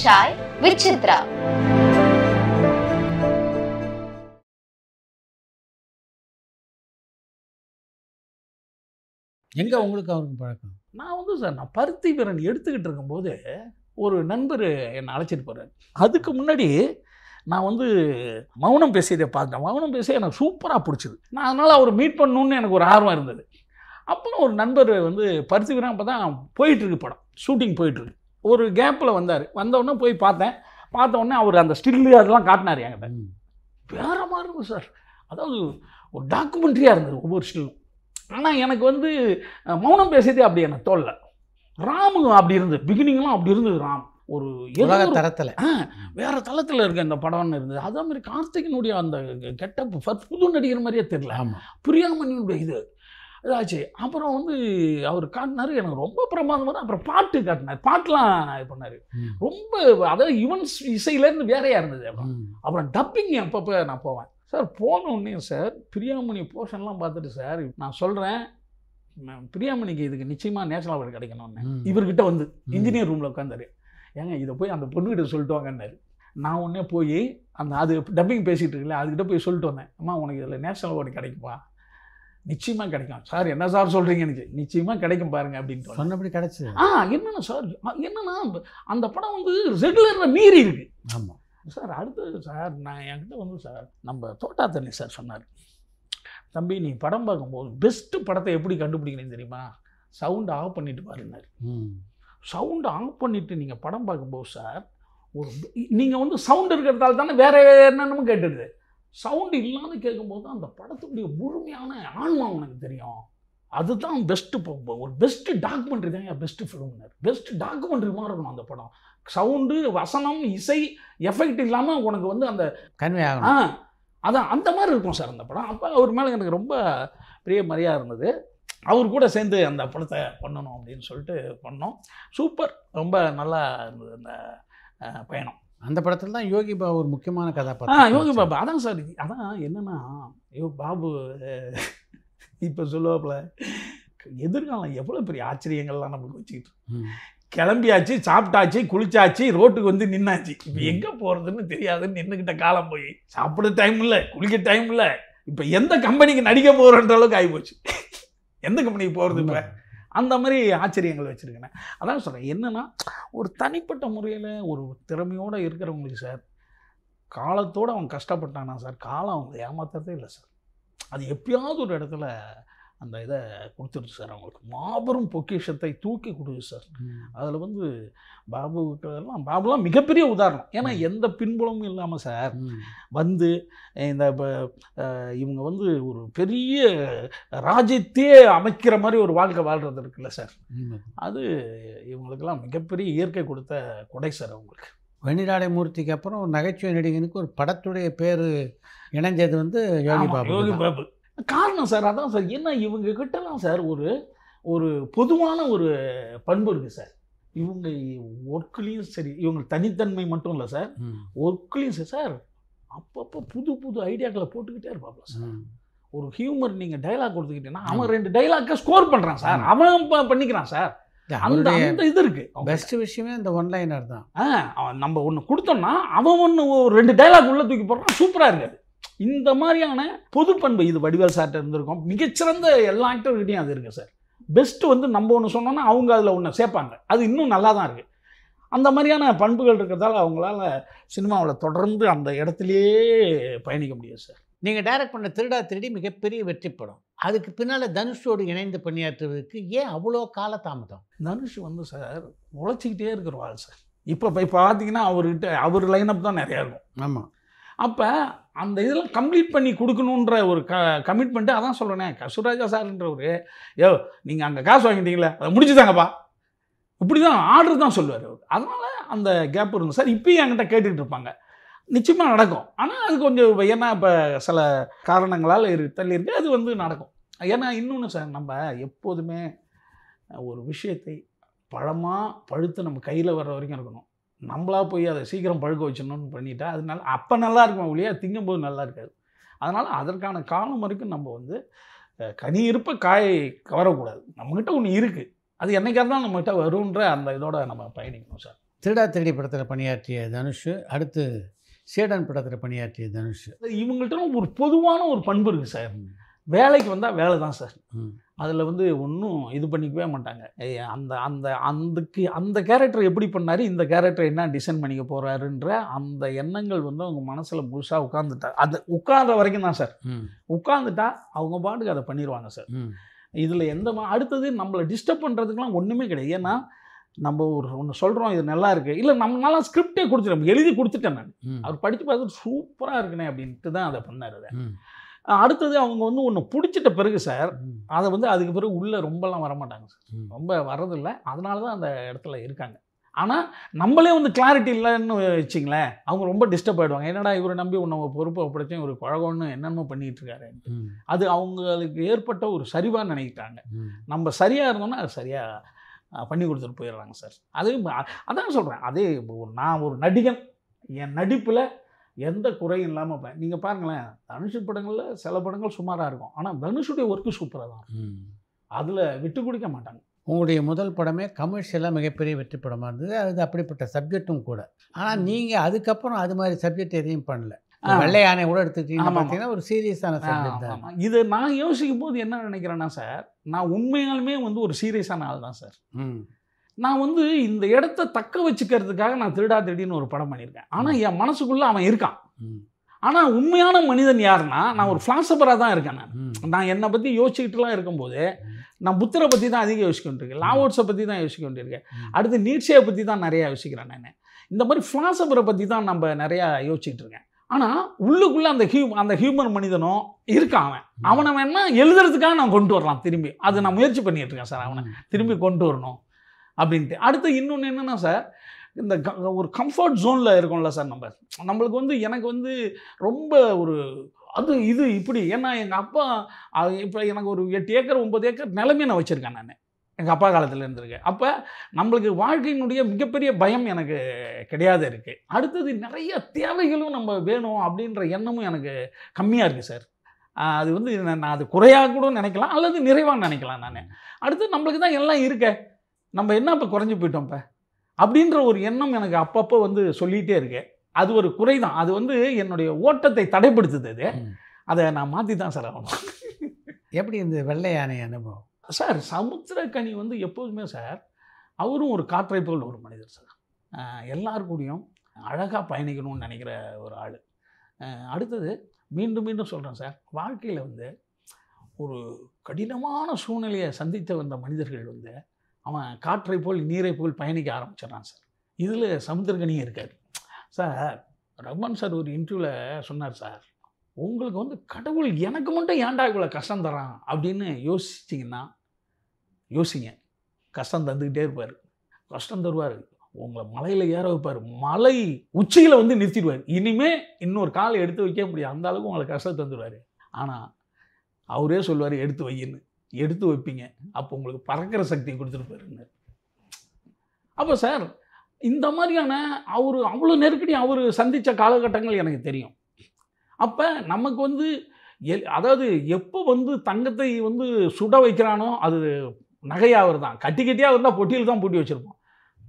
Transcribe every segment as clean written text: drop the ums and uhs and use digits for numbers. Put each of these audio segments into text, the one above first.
Chai with Chitra. எங்கே உங்களுக்கு அவருக்கு பழக்கம்? நான் பருத்தி வீரன் எடுத்துக்கிட்டு இருக்கும்போது ஒரு நண்பர் என்னை அழைச்சிட்டு போகிறார். அதுக்கு முன்னாடி நான் மௌனம் பேசியதை பார்த்தேன். மௌனம் பேசி எனக்கு சூப்பராக பிடிச்சிது. நான் அதனால் அவர் மீட் பண்ணணுன்னு எனக்கு ஒரு ஆர்வம் இருந்தது. அப்புறம் ஒரு நண்பர் பருத்தி வீரன் அப்போ தான் போயிட்டுருக்கு, படம் ஷூட்டிங் போயிட்டுருக்கு. ஒரு கேப்பில் வந்தவுடனே போய் பார்த்தோன்னே அவர் அந்த ஸ்டில்லு அதெல்லாம் காட்டினார் என்கிட்ட. வேறு மாதிரி இருக்கும் சார். அதாவது ஒரு டாக்குமெண்ட்ரியாக இருந்தது ஒவ்வொரு ஸ்டில்லும். ஆனால் எனக்கு மௌனம் பேசியதே அப்படி எனக்கு தோல்ல. ராமு அப்படி இருந்தது, பிகினிங்லாம் அப்படி இருந்தது. ராம் ஒரு தரத்தில் வேறு தளத்தில் இருக்க இந்த படம்னு இருந்தது. அதே மாதிரி கார்த்திகனுடைய அந்த கெட்டப் புது நடிகர் மாதிரியே தெரியல. பிரியாமணியுடைய இதாச்சு. அப்புறம் அவர் காட்டினார், எனக்கு ரொம்ப பிரமாதமாக. அப்புறம் பாட்டு காட்டினார், பாட்டெலாம் இது பண்ணார். ரொம்ப அதாவது யுவன்ஸ் இசையிலேருந்து வேறையாக இருந்தது. அப்புறம் டப்பிங் அப்பப்போ நான் போவேன் சார். போனோடனே சார் பிரியாமணி போர்ஷன்லாம் பார்த்துட்டு சார் நான் சொல்கிறேன், பிரியாமணிக்கு இதுக்கு நிச்சயமாக நேஷனல் அவார்டு கிடைக்கணும்னு இவர்கிட்ட இன்ஜினியர் ரூமில் உட்காந்தாரு. ஏங்க இதை போய் அந்த பொண்ணுக்கிட்ட சொல்லிட்டு வாங்கன்னாரு. நான் உடனே போய் அது டப்பிங் பேசிகிட்டு இருக்குல்ல, அதுக்கிட்ட போய் சொல்லிட்டு வந்தேன். அம்மா உனக்கு இதில் நேஷனல் அவார்டு கிடைக்குமா? நிச்சயமாக கிடைக்கும் சார். என்ன சார் சொல்கிறீங்க? எனக்கு நிச்சயமாக கிடைக்கும் பாருங்க அப்படின்ட்டு சொன்னபடி கிடைச்சி. என்னென்ன சார், என்னென்னா அந்த படம் ரெகுலரில் மீறி இருக்கு. ஆமாம் சார். அடுத்தது சார் நான் என்கிட்ட சார் நம்ம தோட்டா தண்ணி சார் சொன்னார், தம்பி நீ படம் பார்க்கும்போது பெஸ்ட்டு படத்தை எப்படி கண்டுபிடிக்கணும் தெரியுமா? சவுண்டு ஆஃப் பண்ணிட்டு பாருன்னார். சவுண்டு ஆஃப் பண்ணிவிட்டு நீங்கள் படம் பார்க்கும்போது சார் நீங்கள் சவுண்டு இருக்கிறதால தானே வேற என்னென்னு கேட்டுடுது. சவுண்டு இல்லாத கேட்கும்போது தான் அந்த படத்துடைய முழுமையான ஆன்மா உனக்கு தெரியும். அதுதான் பெஸ்ட்டு. ஒரு பெஸ்ட்டு டாக்குமெண்ட்ரி தான் பெஸ்ட்டு ஃபிலிம்னார். பெஸ்ட்டு டாக்குமெண்ட்ரி மாதிரி இருக்கணும் அந்த படம். சவுண்டு, வசனம், இசை, எஃபெக்ட் இல்லாமல் உனக்கு அந்த கன்வே ஆகணும். அதான் அந்த மாதிரி இருக்கும் சார் அந்த படம். அப்போ அவர் மேலே எனக்கு ரொம்ப பெரிய மரியாதை இருந்தது. அவர் கூட சேர்ந்து அந்த படத்தை பண்ணணும் அப்படின்னு சொல்லிட்டு பண்ணோம். சூப்பர், ரொம்ப நல்லா இருந்தது அந்த பயணம். அந்த படத்தில் தான் யோகி பாபு ஒரு முக்கியமான கதாபாத்திரம். யோகி பாபு அதான் சார். அதான் என்னென்னா பாபு இப்போ சொல்லுவாப்புல, எதிர்காலம் எவ்வளோ பெரிய ஆச்சரியங்கள்லாம் நம்மளுக்கு வச்சுக்கிட்டு. கிளம்பியாச்சு, சாப்பிட்டாச்சு, குளிச்சாச்சு, ரோட்டுக்கு நின்னாச்சு. இப்போ எங்கே போகிறதுன்னு தெரியாதுன்னு நின்றுக்கிட்ட காலம் போய் சாப்பிட டைம் இல்லை, குளிக்க டைம் இல்லை. இப்போ எந்த கம்பெனிக்கு நடிக்க போகிறன்ற அளவுக்கு ஆகிப்போச்சு. எந்த கம்பெனிக்கு போகிறது இப்போ அந்த மாதிரி ஆச்சரியங்கள் வச்சுருக்கேன். அதான் சொல்கிறேன், என்னென்னா ஒரு தனிப்பட்ட முறையில் ஒரு திறமையோடு இருக்கிறவங்களுக்கு சார், காலத்தோடு அவன் கஷ்டப்பட்டானா சார், காலம் அவங்க ஏமாத்துறதே இல்லை சார். அது எப்பயாவது ஒரு இடத்துல அந்த இதை கொடுத்துருச்சு சார். அவங்களுக்கு மாபெரும் பொக்கிஷத்தை தூக்கி கொடுக்குது சார். அதில் பாபுலாம் மிகப்பெரிய உதாரணம். ஏன்னா எந்த பின்புலமும் இல்லாமல் சார் இந்த இவங்க ஒரு பெரிய ராஜ்யத்தையே அமைக்கிற மாதிரி ஒரு வாழ்க்கை வாழ்கிறது இருக்குல்ல சார், அது இவங்களுக்கெல்லாம் மிகப்பெரிய இயற்கை கொடுத்த கொடை சார். அவங்களுக்கு வெண்ணிராடை மூர்த்திக்கு அப்புறம் ஒரு நகைச்சுவை நடிகனுக்கு ஒரு படத்துடைய பேர் இணைஞ்சது யோகி பாபு. காரணம் சார் அதான் சார். ஏன்னா இவங்க கிட்டலாம் சார் ஒரு பொதுவான ஒரு பண்பு இருக்குது சார். இவங்க ஒர்க்லேயும் சரி, இவங்க தனித்தன்மை மட்டும் இல்லை சார், ஒர்க்லேயும் சரி சார், அப்பப்போ புது புது ஐடியாக்களை போட்டுக்கிட்டே இருப்பாப்ல சார். ஒரு ஹியூமர் நீங்கள் டைலாக் கொடுத்துக்கிட்டீங்கன்னா அவன் 2 டைலாக்கை ஸ்கோர் பண்ணுறான் சார், அவன் பண்ணிக்கிறான் சார். அந்த இது இருக்கு. பெஸ்ட் விஷயமே அந்த ஒன்லைனர் தான். நம்ம ஒன்று கொடுத்தோம்னா அவன் 2 டைலாக் உள்ள தூக்கி போடுறான், சூப்பராக இருக்காது. இந்த மாதிரியான பொது பண்பு இது வடிவேல் சார்ட்ட இருந்திருக்கும். மிகச்சிறந்த எல்லா ஆக்டர்கிட்டையும் அது இருக்குது சார். பெஸ்ட்டு நம்ம ஒன்று சொன்னோன்னா அவங்க அதில் ஒன்று சேர்ப்பாங்க, அது இன்னும் நல்லா தான் இருக்குது. அந்த மாதிரியான பண்புகள் இருக்கிறதால அவங்களால சினிமாவில் தொடர்ந்து அந்த இடத்துலையே பயணிக்க முடியாது சார். நீங்கள் டைரக்ட் பண்ண திருடா திருடி மிகப்பெரிய வெற்றி படம். அதுக்கு பின்னால் தனுஷோடு இணைந்து பணியாற்றுவதற்கு ஏன் அவ்வளோ காலதாமதம்? தனுஷ் சார் உழைச்சிக்கிட்டே இருக்கிறவாள் சார். இப்போ பார்த்தீங்கன்னா அவர் லைனப் தான் நிறையா இருக்கும். ஆமாம். அப்போ அந்த இதெல்லாம் கம்ப்ளீட் பண்ணி கொடுக்கணுன்ற ஒரு கமிட்மெண்ட்டு. அதான் சொல்கிறேனே, கசுராஜா சார்ன்றவர், நீங்கள் அங்கே காசு வாங்கிட்டீங்களே அதை முடிச்சுதாங்கப்பா, இப்படி தான் ஆர்டர் தான் சொல்லுவார் அவர். அதனால் அந்த கேப் இருந்தது சார். இப்போயும் என்கிட்ட கேட்டுக்கிட்டு இருப்பாங்க, நிச்சயமாக நடக்கும். ஆனால் அது கொஞ்சம் ஏன்னா இப்போ சில காரணங்களால் தள்ளி இருக்கு, அது நடக்கும். ஏன்னா இன்னொன்று சார், நம்ம எப்போதுமே ஒரு விஷயத்தை பழுத்து நம்ம கையில் வர்ற வரைக்கும் இருக்கணும். நம்மளா போய் அதை சீக்கிரம் பழுக்க வச்சிடணும்னு பண்ணிட்டா அதனால அப்போ நல்லா இருக்கும் ஒழியா திங்கும்போது நல்லா இருக்காது. அதனால் அதற்கான காலம் வரைக்கும் நம்ம கனி இருப்ப காய் கவரக்கூடாது. நம்மக்கிட்ட ஒன்று இருக்குது, அது என்னைக்காக தான் நம்மகிட்ட வரும்ன்ற அந்த இதோட நம்ம பயணிக்கணும் சார். திருடா திருடி படத்தில் பணியாற்றிய தனுஷ், அடுத்து சேடன் படத்தில் பணியாற்றிய தனுஷ். இவங்கள்ட்ட ஒரு பொதுவான ஒரு பண்பு இருக்குது சார். வேலைக்கு வந்தால் வேலை தான் சார். அதில் வந்து ஒன்றும் இது பண்ணிக்கவே மாட்டாங்க. அந்த கேரக்டர் எப்படி பண்ணார், இந்த கேரக்டர் என்ன டிசைன் பண்ணிக்க போகிறாருன்ற அந்த எண்ணங்கள் வந்து அவங்க மனசில் முழுசாக உட்காந்துட்டா, அது உட்கார்ற வரைக்கும் தான் சார். உட்காந்துட்டா அவங்க பாட்டுக்கு அதை பண்ணிடுவாங்க சார். இதில் அடுத்தது நம்மளை டிஸ்டர்ப் பண்ணுறதுக்கெலாம் ஒன்றுமே கிடையாது. ஏன்னா நம்ம ஒன்று சொல்கிறோம், இது நல்லா இருக்குது, இல்லை நம்மளால ஸ்கிரிப்டே கொடுத்துட்டேன், எழுதி கொடுத்துட்டேன் நான். அவர் படித்து பார்த்துட்டு சூப்பராக இருக்குண்ணே அப்படின்ட்டு தான் அதை பண்ணார். அதை அடுத்தது அவங்க வந்து ஒன்று பிடிச்சிட்ட பிறகு சார், அதை வந்து அதுக்கு பிறகு உள்ளே ரொம்பலாம் வரமாட்டாங்க சார். ரொம்ப வரதில்லை. அதனால தான் அந்த இடத்துல இருக்காங்க. ஆனால் நம்மளே வந்து கிளாரிட்டி இல்லைன்னு வச்சிங்களேன், அவங்க ரொம்ப டிஸ்டர்ப் ஆகிடுவாங்க. என்னடா இவரை நம்பி நம்ம பொறுப்பை ஒப்படைச்சேன், ஒரு குழகம்னு என்னென்னமோ பண்ணிகிட்டு இருக்காரு. அது அவங்களுக்கு ஏற்பட்ட ஒரு சரிவாக நினைக்கிட்டாங்க. நம்ம சரியாக இருந்தோம்னா அது சரியாக பண்ணி கொடுத்துட்டு போயிடுறாங்க சார். அது அதான் சொல்கிறேன். அதே நான் ஒரு நடிகன், என் நடிப்பில் எந்த குறையும் இல்லாமல் நீங்கள் பாருங்களேன், தனுஷ் படங்களில் சில படங்கள் சுமாராக இருக்கும், ஆனால் தனுஷுடைய ஒர்க்கு சூப்பராக தான் இருக்கும். அதில் விட்டு கொடுக்க மாட்டாங்க. உங்களுடைய முதல் படமே கமர்ஷியலாக மிகப்பெரிய வெற்றி படமாக இருந்தது. அது அப்படிப்பட்ட சப்ஜெக்டும் கூட. ஆனால் நீங்கள் அதுக்கப்புறம் அது மாதிரி சப்ஜெக்ட் எதையும் பண்ணல. வெள்ளை யானை கூட எடுத்துக்கிட்டீங்கன்னா பார்த்தீங்கன்னா ஒரு சீரியஸான சப்ஜெக்ட் தான். இது நான் யோசிக்கும் போது என்ன நினைக்கிறேன்னா சார், நான் உண்மையாலுமே வந்து ஒரு சீரியஸான ஆள் தான் சார். நான் வந்து இந்த இடத்த தக்க வச்சுக்கிறதுக்காக நான் திருடா திருடின்னு ஒரு படம் பண்ணியிருக்கேன். ஆனால் என் மனசுக்குள்ளே அவன் இருக்கான். ஆனால் உண்மையான மனிதன் யாருன்னா, நான் ஒரு ஃபிலாசபராக தான் இருக்கேன். நான் என்னை பற்றி யோசிச்சுக்கிட்டுலாம் இருக்கும்போது நான் புத்தரை பற்றி தான் அதிகம் யோசிக்கிட்டுருக்கேன், லாவோட்ஸை பற்றி தான் யோசிக்கிட்டுருக்கேன், அடுத்து நீட்சேயை பற்றி தான் நிறையா யோசிக்கிறேன். நான் இந்த மாதிரி ஃபிலாசபரை பற்றி தான் நம்ம நிறையா யோசிச்சுட்டு இருக்கேன். ஆனால் உள்ளுக்குள்ளே அந்த ஹியூமன் மனிதனும் இருக்கான். அவனை வேணா எழுதுறதுக்காக நான் கொண்டு வரலாம் திரும்பி. அது நான் முயற்சி பண்ணிகிட்டு இருக்கேன் சார், அவனை திரும்பி கொண்டு வரணும் அப்படின்ட்டு. அடுத்து இன்னொன்று என்னென்னா சார், இந்த ஒரு கம்ஃபர்ட் ஜோனில் இருக்கோம்ல சார் நம்மளுக்கு வந்து எனக்கு வந்து ரொம்ப ஒரு அது இது இப்படி. ஏன்னா எங்கள் அப்பா இப்போ எனக்கு ஒரு 8 ஏக்கர் 9 ஏக்கர் நிலமே நான் வச்சுருக்கேன். நான் எங்கள் அப்பா காலத்தில் இருந்திருக்கேன். அப்போ நம்மளுக்கு வாழ்க்கையினுடைய மிகப்பெரிய பயம் எனக்கு கிடையாது இருக்குது. அடுத்தது நிறைய தேவைகளும் நம்ம வேணும் அப்படின்ற எண்ணமும் எனக்கு கம்மியாக இருக்குது சார். அது வந்து நான் அது குறையாக கூட நினைக்கலாம், அல்லது நிறைவாக நினைக்கலாம். நான் அடுத்து நம்மளுக்கு தான் எல்லாம் இருக்க, நம்ம என்ன இப்போ குறைஞ்சி போயிட்டோம் இப்போ அப்படின்ற ஒரு எண்ணம் எனக்கு அப்பப்போ வந்து சொல்லிகிட்டே இருக்கேன். அது ஒரு குறை தான். அது வந்து என்னுடைய ஓட்டத்தை தடைப்படுத்துது. அதை நான் மாற்றி தான் சார் ஆகணும். எப்படி இந்த வெள்ளை யானை அனுபவம் சார்? சமுத்திரக்கனி வந்து எப்போதுமே சார், அவரும் ஒரு காற்றை போல் ஒரு மனிதர் சார். எல்லாருக்கூடையும் அழகாக பயணிக்கணும்னு நினைக்கிற ஒரு ஆள். அடுத்தது மீண்டும் மீண்டும் சொல்கிறேன் சார், வாழ்க்கையில் வந்து ஒரு கடினமான சூழ்நிலையை சந்தித்து வந்த மனிதர்கள் வந்து அவன் காற்றை போல் நீரை போல் பயணிக்க ஆரம்பிச்சிடறான் சார். இதில் சமுத்திரக்கனியும் இருக்காது சார். ரஹ்மான் சார் ஒரு இன்டர்வியூவில் சொன்னார் சார், உங்களுக்கு வந்து கடவுள் எனக்கு மட்டும் ஏன்டா இவ்வளோ கஷ்டம் தரான் அப்படின்னு யோசிச்சிங்கன்னா யோசிங்க. கஷ்டம் தந்துக்கிட்டே இருப்பார், கஷ்டம் தருவார், உங்களை மலையில் ஏற வைப்பார், மலை உச்சியில் வந்து நிறுத்திடுவார், இனிமேல் இன்னொரு காலை எடுத்து வைக்க முடியாது, அந்த அளவுக்கு உங்களை கஷ்டம் தந்துடுவார். ஆனால் அவரே சொல்லுவார் எடுத்து வையின்னு. எடுத்து வைப்பீங்க, அப்போ உங்களுக்கு பறக்கிற சக்தி கொடுத்துருப்பாருங்க. அப்போ சார் இந்த மாதிரியான அவர் அவ்வளோ நெருக்கடி அவர் சந்தித்த காலகட்டங்கள் எனக்கு தெரியும். அப்போ நமக்கு வந்து அதாவது எப்போ வந்து தங்கத்தை வந்து சுட வைக்கிறானோ அது நகையாவர் தான், கட்டி கட்டியாக இருந்தால் பொட்டியில் தான் பூட்டி வச்சுருப்போம்.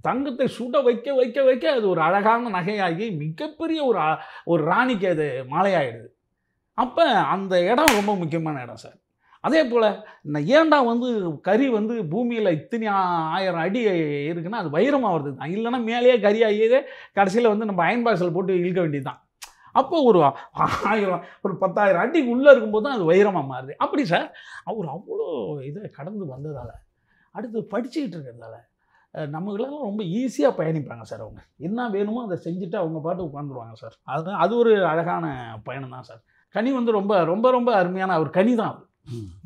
தங்கத்தை சுட வைக்க வைக்க வைக்க அது ஒரு அழகான நகையாகி மிகப்பெரிய ஒரு ராணிக்கு அது மாலையாகிடுது. அப்போ அந்த இடம் ரொம்ப முக்கியமான இடம் சார். அதே போல் ஏன்டா வந்து கறி வந்து பூமியில் இத்தனை 1000 அடி இருக்குன்னா அது வைரமாக வருது தான், இல்லைன்னா மேலேயே கறி ஆகியதே கடைசியில் வந்து நம்ம அயன் பாக்ஸில் போட்டு இழுக்க வேண்டியது தான். அப்போ ஒரு 10,000 அடிக்கு உள்ளே இருக்கும்போது தான் அது வைரமாக மாறுது. அப்படி சார் அவர் அவ்வளோ இதை கடந்து வந்ததால், அடுத்து படிச்சுக்கிட்டு இருக்கிறதால நமக்குலாம் ரொம்ப ஈஸியாக பயணிப்பாங்க சார். அவங்க என்ன வேணுமோ அதை செஞ்சுட்டு அவங்க பாட்டு உட்காந்துருவாங்க சார். அது ஒரு அழகான பயணம் தான் சார். கனி வந்து ரொம்ப ரொம்ப ரொம்ப அருமையான ஒரு கனி தான் அது.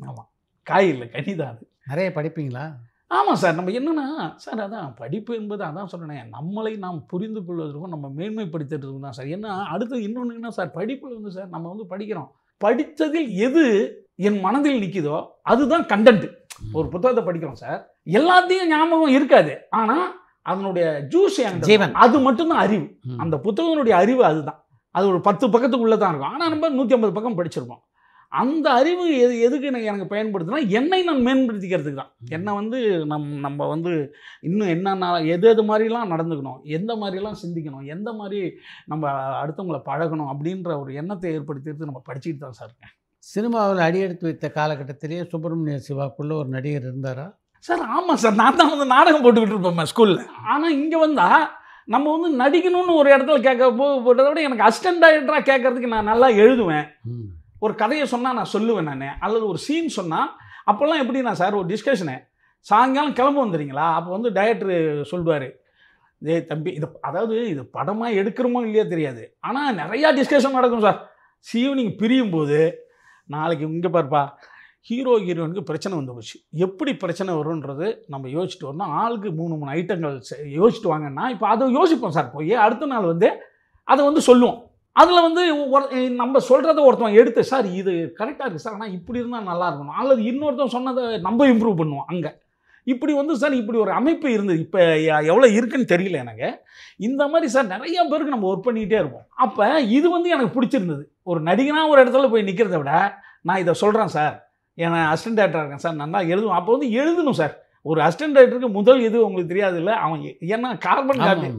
ஆமாம், காய் இல்லை, கனி தான் அது. நிறைய படிப்பீங்களா? ஆமாம் சார். நம்ம என்னென்னா சார், அதான் படிப்பு என்பது அதான் சொன்னேன், நம்மளை நாம் புரிந்து கொள்வதற்கும் நம்ம மேன்மைப்படுத்துறதுக்கும் தான் சார். ஏன்னா அடுத்து இன்னொன்று என்ன சார், படிப்பில் வந்து சார் நம்ம வந்து படிக்கிறோம், படித்ததில் எது என் மனதில் நிற்கிதோ அதுதான் கண்டென்ட். ஒரு புத்தகத்தை படிக்கிறோம் சார், எல்லாத்தையும் ஞாபகம் இருக்காது, ஆனால் அதனுடைய ஜூஸ் ஜீவன் அது மட்டும்தான் அறிவு. அந்த புத்தகத்தினுடைய அறிவு அதுதான். அது ஒரு 10 பக்கத்துக்குள்ளே தான் இருக்கும், ஆனால் நம்ம 150 பக்கம் படிச்சிருப்போம். அந்த அறிவு எதுக்கு எனக்கு பயன்படுத்துனா என்னை நான் மேம்படுத்திக்கிறதுக்கு தான். என்னை வந்து நம்ம வந்து இன்னும் என்னென்ன எது மாதிரிலாம் நடந்துக்கணும், எந்த மாதிரிலாம் சிந்திக்கணும், எந்த மாதிரி நம்ம அடுத்தவங்களை பழகணும் அப்படின்ற ஒரு எண்ணத்தை ஏற்படுத்திட்டு நம்ம படிச்சுட்டு தான் சார் இருக்கேன். சினிமாவில் அடியெடுத்து வைத்த காலகட்டத்திலேயே சுப்பிரமணிய சிவாக்குள்ளே ஒரு நடிகர் இருந்தாரா சார்? ஆமாம் சார், நான் தான் வந்து நாடகம் போட்டுக்கிட்டு இருப்பேன் ஸ்கூலில். ஆனால் இங்கே வந்தால் நம்ம வந்து நடிக்கணும்னு ஒரு இடத்துல போட்டதை விட எனக்கு அசிஸ்டன்ட் டைரக்டராக கேட்கறதுக்கு நான் நல்லா எழுதுவேன். ஒரு கதையை சொன்னால் நான் சொல்லுவேன் நான், அல்லது ஒரு சீன் சொன்னால் அப்போல்லாம் எப்படின்னா சார், ஒரு டிஸ்கஷனு சாயங்காலம் கிளம்ப வந்துடுறீங்களா, அப்போ வந்து டைரக்டர் சொல்லுவார், தம்பி இது அதாவது இது படமாக எடுக்கிறோமோ இல்லையா தெரியாது, ஆனால் நிறையா டிஸ்கஷன் நடக்கும் சார். ஈவினிங் பிரியும் போது நாளைக்கு இங்கே பாருப்பா, ஹீரோ ஹீரோயினுக்கு பிரச்சனை வந்து போச்சு, எப்படி பிரச்சனை வரும்ன்றது நம்ம யோசிச்சுட்டு வரணும், ஆளுக்கு 3 ஐட்டங்கள் யோசிச்சுட்டு வாங்கன்னா இப்போ அதை யோசிப்போம் சார். போய் அடுத்த நாள் வந்து அதை வந்து சொல்லுவோம். அதில் வந்து நம்ம சொல்கிறத ஒருத்தவங்க எடுத்து, சார் இது கரெக்டாக இருக்குது சார், ஆனால் இப்படி இருந்தால் நல்லா இருக்கணும், அல்லது இன்னொருத்தவங்க சொன்னதை நம்ம இம்ப்ரூவ் பண்ணுவோம். அங்கே இப்படி வந்து சார் இப்படி ஒரு அமைப்பு இருந்தது. இப்போ எவ்வளோ இருக்குன்னு தெரியல எனக்கு. இந்த மாதிரி சார் நிறையா பேருக்கு நம்ம ஒர்க் பண்ணிக்கிட்டே இருப்போம். அப்போ இது வந்து எனக்கு பிடிச்சிருந்தது. ஒரு நடிகனாக ஒரு இடத்துல போய் நிற்கிறத விட நான் இதை சொல்கிறேன் சார், ஏன்னா அசிஸ்டன்ட் டைரக்டராக இருக்கேன் சார், நல்லா எழுதுவோம். அப்போ வந்து எழுதணும் சார். ஒரு அசிஸ்டன்ட் டைரக்டருக்கு முதல் இது உங்களுக்கு தெரியாது இல்லை, அவன் ஏன்னா கார்பன் காப்பி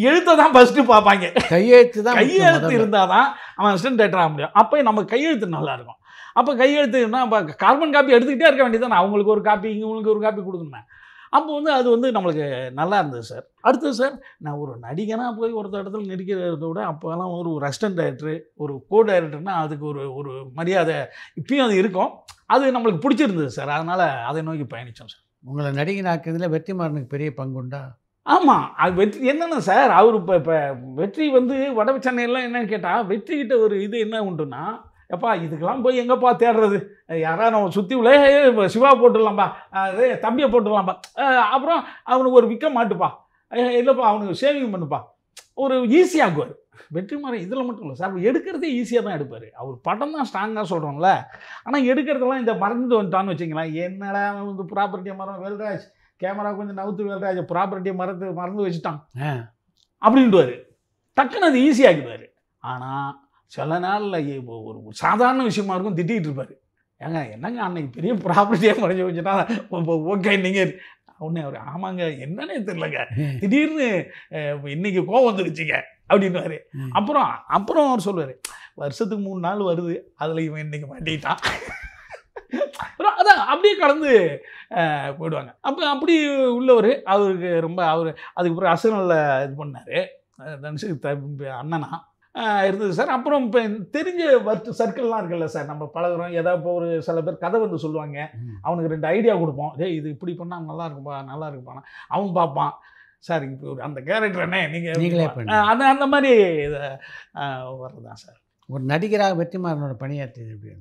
எழுத்தை தான் ஃபஸ்ட்டு பார்ப்பாங்க. கையெழுத்து இருந்தால் தான் அவன் அசிஸ்டன்ட் டைரக்டர் ஆக முடியும். அப்போ நம்ம கையெழுத்து நல்லா இருக்கும். அப்போ கையெழுத்துனா இப்போ கார்பன் காப்பி எடுத்துக்கிட்டே இருக்க வேண்டியது, அவங்களுக்கு ஒரு காப்பி இவங்களுக்கு ஒரு காப்பி கொடுக்கணும். அப்போ வந்து அது வந்து நம்மளுக்கு நல்லா இருந்தது சார். அடுத்தது சார், நான் ஒரு நடிகனாக போய் ஒருத்த இடத்துல நடிக்கிறத விட அப்போலாம் ஒரு அசிஸ்டன்ட் டைரக்டர், ஒரு கோ டைரக்டர்னால் அதுக்கு ஒரு மரியாதை இப்பயும் அது இருக்கும். அது நம்மளுக்கு பிடிச்சிருந்தது சார். அதனால் அதை நோக்கி பயணித்தோம் சார். உங்களை நடிகனாக்குறதுல வெற்றிமாறனுக்கு பெரிய பங்குண்டா? ஆமாம், அது வெற்றி என்னென்ன சார், அவர் இப்போ வெற்றி வந்து வட சென்னையெல்லாம் என்னன்னு கேட்டால், வெற்றிக்கிட்ட ஒரு இது என்ன உண்டுன்னா, எப்பா இதுக்கெல்லாம் போய் எங்கேப்பா தேடுறது, யாராவது நம்ம சுற்றி உள்ள சிவா போட்டுடலாம்ப்பா, அது தம்பியை போட்டுடலாம்ப்பா, அப்புறம் அவனுக்கு ஒரு விற்க மாட்டுப்பா, இல்லைப்பா அவனுக்கு சேவிங் பண்ணுப்பா, ஒரு ஈஸியாகுவார். வெற்றிமாறன் இதில் மட்டும் இல்லை சார், எடுக்கிறதே ஈஸியாக தான் எடுப்பார். அவர் படம் தான் ஸ்ட்ராங்காக சொல்கிறோம்ல, ஆனால் எடுக்கிறதெல்லாம் இந்த மறந்து வந்துட்டான்னு வச்சிங்களேன். என்னடா வந்து ப்ராப்பர்ட்டியை மரம் வேல்ராஜ், கேமரா கொஞ்சம் நவுத்து வேல்ராஜ், ப்ராப்பர்ட்டியை மறந்து வச்சுட்டான் அப்படின்ட்டுவார். டக்குன்னு அது ஈஸியாகிடுவார். ஆனால் சில நாளில் ஒரு சாதாரண விஷயமா இருக்கும், திட்டிகிட்டு இருப்பார். ஏங்க என்னங்க அன்னைக்கு பெரிய ப்ராப்பர்ட்டியாக மறைஞ்சி வச்சுட்டா ஓகே நீங்கள் ஒன்று அவர், ஆமாங்க என்னன்னே தெரியலங்க, திடீர்னு இன்னைக்கு கோவம் வந்துருச்சுங்க அப்படின்னுவார். அப்புறம் அவர் சொல்லுவார், வருஷத்துக்கு 3 நாள் வருது, அதில் இவன் இன்னைக்கு மாட்டிக்கிட்டான். அதான் அப்படியே கடந்து போயிடுவாங்க. அப்போ அப்படி உள்ளவர் அவருக்கு ரொம்ப அதுக்கு பிறகு அசனலில் இது பண்ணார், அண்ணனா இருந்தது சார். அப்புறம் இப்போ தெரிஞ்ச சர்க்கிள்லாம் இருக்குல்ல சார், நம்ம பழகுறோம், ஏதாவது இப்போ ஒரு சில பேர் கதை வந்து சொல்லுவாங்க, அவனுக்கு 2 ஐடியா கொடுப்போம், இது இப்படி பண்ணால் நல்லா இருக்குப்பா, அவன் பார்ப்பான், சார் இப்போ ஒரு அந்த கேரக்டர் என்ன நீங்களே அந்த மாதிரி இதை வர்றதுதான் சார். ஒரு நடிகராக வெற்றிமாறனோட பணியாற்றியது எப்படி?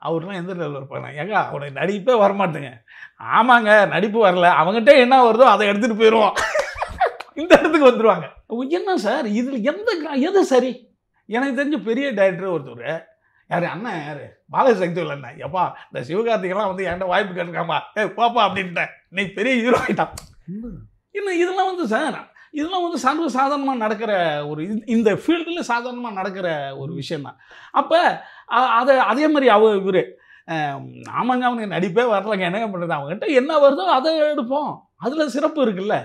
அவர்லாம் எந்த லெவலில் இருப்பாங்க, ஏங்க அவனுக்கு நடிப்பே வரமாட்டேங்க. ஆமாங்க நடிப்பு வரல, அவங்ககிட்ட என்ன வருதோ அதை எடுத்துகிட்டு போயிடுவோம், இந்த இடத்துக்கு வந்துடுவாங்க. என்ன சார் இதில் எது சரி? எனக்கு தெரிஞ்ச பெரிய டைரக்டர் ஒருத்தர், யார் அண்ணன், யார் பாலசக்தியில் அண்ணன், எப்பா இந்த சிவகார்த்திகெல்லாம் வந்து என்கிட்ட வாய்ப்பு கேட்டுருக்காமா, பாப்பா அப்படின்ட்டேன், இன்னைக்கு பெரிய ஹீரோ ஆகிட்டான். இன்னும் இதெல்லாம் வந்து சார், இதெல்லாம் வந்து சாதாரணமாக நடக்கிற ஒரு இந்த ஃபீல்டில் சாதாரணமாக நடக்கிற ஒரு விஷயந்தான். அப்போ அதே மாதிரி இவர் ஆமாங்க அவனுக்கு நடிப்பே வரலங்க, என்னங்க பண்ணுறது, அவங்ககிட்ட என்ன வருதோ அதை எடுப்போம், அதில் சிறப்பு இருக்குல்ல.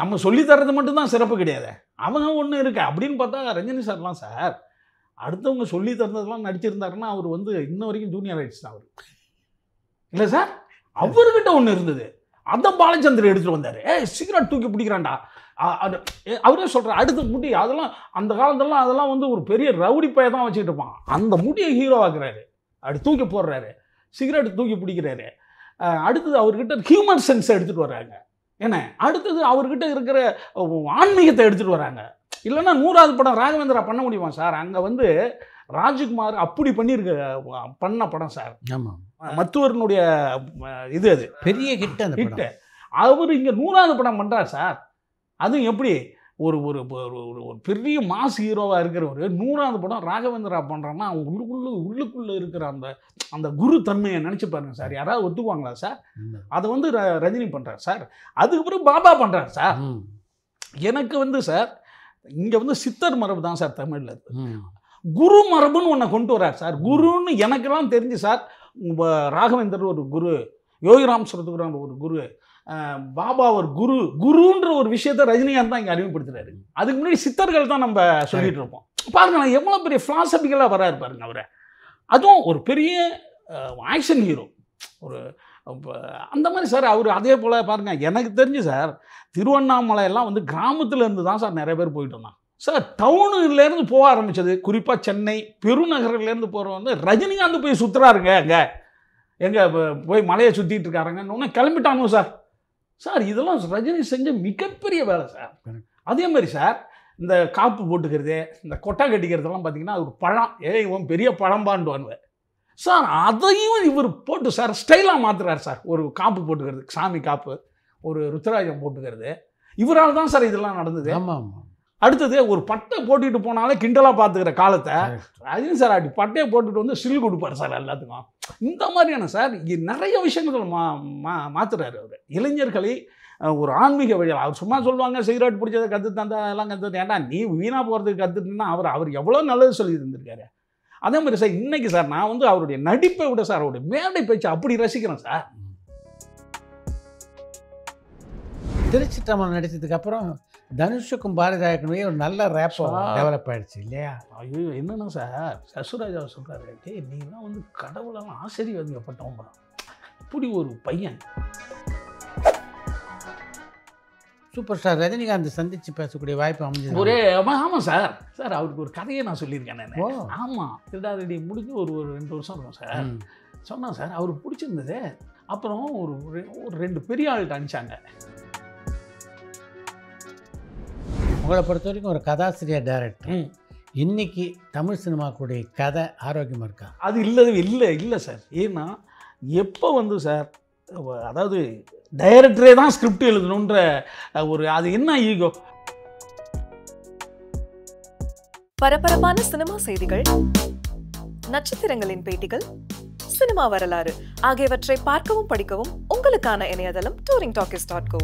நம்ம சொல்லித்தரது மட்டும்தான் சிறப்பு கிடையாது, அவங்க ஒன்று இருக்கு அப்படின்னு பார்த்தா ரஜினி சார்லாம் சார் அடுத்தவங்க சொல்லி தரதெல்லாம் நடிச்சிருந்தாருன்னா அவர் வந்து இன்ன வரைக்கும் ஜூனியர் ஆயிடுச்சு தான் அவர் இல்லை சார். அவர்கிட்ட ஒன்று இருந்தது, அந்த பாலச்சந்திரன் எடுத்துகிட்டு வந்தார், சிகரெட் தூக்கி பிடிக்கிறான்டா, அவரே சொல்கிறார் அடுத்த முடி, அதெல்லாம் அந்த காலத்துலலாம் அதெல்லாம் வந்து ஒரு பெரிய ரவுடி பைய தான் வச்சுக்கிட்டு இருப்பான், அந்த முடியை ஹீரோ ஆக்குறாரு, அப்படி தூக்கி போடுறாரு, சிகரெட் தூக்கி பிடிக்கிறாரு. அடுத்தது அவர்கிட்ட ஹியூமன் சென்ஸ் எடுத்துகிட்டு வர்றாங்க, ஏன்னா அடுத்தது அவர்கிட்ட இருக்கிற ஆன்மீகத்தை எடுத்துகிட்டு வராங்க. இல்லைன்னா 100வது படம் ராகவேந்திரா பண்ண முடியுமா சார்? அங்கே வந்து ராஜ்குமார் அப்படி பண்ண படம் சார். ஆமாம், மத்துவரனுடைய இது அது பெரிய ஹிட். அந்த ஹிட்டு அவர் இங்கே 100வது படம் பண்ணுறார் சார். அதுவும் எப்படி ஒரு ஒரு ஒரு பெரிய மாஸ் ஹீரோவாக இருக்கிறவர் 100வது படம் ராகவேந்திரா பண்ணுறான்னா அவங்க உள்ளுக்குள்ளே இருக்கிற அந்த குரு தன்மையை நினச்சி பாருங்க சார். யாராவது ஒத்துக்குவாங்களா சார்? அதை வந்து ரஜினி பண்ணுறார் சார். அதுக்கப்புறம் பாபா பண்ணுறார் சார். எனக்கு வந்து சார் இங்கே வந்து சித்தர் மரபு தான் சார் தமிழில் இருக்குது. குரு மரபுன்னு ஒன்றை கொண்டு வர்றார் சார். குருன்னு எனக்கெல்லாம் தெரிஞ்சு சார், ராகவேந்தர் ஒரு குரு, யோகிராம் சுரத்துக்குறான் ஒரு குரு, பாபா ஒரு குரு. குருன்ற ஒரு விஷயத்த ரஜினிகாந்த் தான் இங்கே அறிமுகப்படுத்துறாரு. அதுக்கு முன்னாடி சித்தர்கள் தான் நம்ம சொல்லிட்டு இருப்போம். பாருங்க எவ்வளோ பெரிய ஃபிலாசபிக்கலாக வராரு பாருங்க அவரை. அதுவும் ஒரு பெரிய ஆக்ஷன் ஹீரோ. ஒரு அந்த மாதிரி சார் அவர். அதே போல் பாருங்கள், எனக்கு தெரிஞ்சு சார் திருவண்ணாமலை எல்லாம் வந்து கிராமத்துலேருந்து தான் சார் நிறைய பேர் போயிட்டு இருந்தாங்க சார். டவுனுலேருந்து போக ஆரம்பித்தது, குறிப்பாக சென்னை பெருநகரிலேருந்து போகிறவங்க வந்து ரஜினிகாந்த் போய் சுற்றுறாருங்க, எங்கே போய் மலையை சுற்றிட்டு இருக்காருங்கன்னு ஒன்று கிளம்பிட்டானோ சார். சார் இதெல்லாம் ரஜினி செஞ்ச மிகப்பெரிய வேலை சார். அதே மாதிரி சார் இந்த காப்பு போட்டுக்கிறது, இந்த கொட்டை கட்டிக்கிறதெல்லாம் பார்த்தீங்கன்னா அது ஒரு பழம், இவன் பெரிய பழம்பாண்டுவானுவேன் சார். அதையும் இவர் போட்டு சார் ஸ்டைலாக மாற்றுறாரு சார். ஒரு காப்பு போட்டுக்கிறது, சாமி காப்பு, ஒரு ருத்ராஜம் போட்டுக்கிறது, இவரால் தான் சார் இதெல்லாம் நடந்தது. ஆமாம். அடுத்தது ஒரு பட்டை போட்டுட்டு போனாலே கிண்டலாக பார்த்துக்கிற காலத்தை ரஜினி சார் அப்படி பட்டையை போட்டுட்டு வந்து சில் கொடுப்பார் சார் எல்லாத்துக்கும். இந்த மாதிரியான சார் நிறைய விஷயங்கள் மாற்றுறாரு அவர். இளைஞர்களை ஒரு ஆன்மீக வழியில் அவர் சும்மா சொல்லுவாங்க சிகரெட் பிடிச்சதை கற்று தந்தா எல்லாம் கற்றுட்டு, ஏன்டா நீ வீணாக போகிறதுக்கு கற்றுட்டுன்னா அவர் எவ்வளோ நல்லது சொல்லி இருந்திருக்காரு. அதே மாதிரி சார் இன்னைக்கு சார் நான் வந்து அவருடைய நடிப்பை விட சார் அவருடைய மேடை பேச்சு அப்படி ரசிக்கிறேன் சார். திருச்சிற்றம்பலம் நடித்ததுக்கு அப்புறம் தனுஷுக்கும் பாரதிராஜனுமே ஒரு நல்ல ரேப்போ டெவலப் ஆகிடுச்சு இல்லையா? ஐயோ என்னன்னா சார், சசுராஜா சொல்கிறாரு, நீலாம் வந்து கடவுளெல்லாம் ஆச்சரியப்பட்டவங்க, இப்படி ஒரு பையன். சூப்பர் ஸ்டார் ரஜினிகாந்த் சந்தித்து பேசக்கூடிய வாய்ப்பு அமைஞ்சது ஒரே. ஆமாம் சார். சார் அவருக்கு ஒரு கதையை நான் சொல்லியிருக்கேன் நான். ஆமாம், திருடாரெடி முடிஞ்சு ஒரு 2 வருஷம் இருக்கும் சார். சொன்னேன் சார் அவருக்கு பிடிச்சிருந்தது. அப்புறம் ஒரு 2 பெரிய ஆள்கிட்ட அனுப்பிச்சாங்க. உங்களை பொறுத்த வரைக்கும் ஒரு கதாசிரியர் டைரக்டர், இன்னைக்கு தமிழ் சினிமாக்குடைய கதை ஆரோக்கியமாக இருக்கா? அது இல்லை சார். ஏன்னா எப்போ வந்து சார், அதாவது டைரக்டரே தான் ஸ்கிரிப்ட் எழுதணுன்ற ஒரு அது என்ன ஈகோ. பரபரப்பான சினிமா செய்திகள், நட்சத்திரங்களின் பேட்டிகள், சினிமா வரலாறு ஆகியவற்றை பார்க்கவும் படிக்கவும் உங்களுக்கான இணையதளம் touringtalkies.co.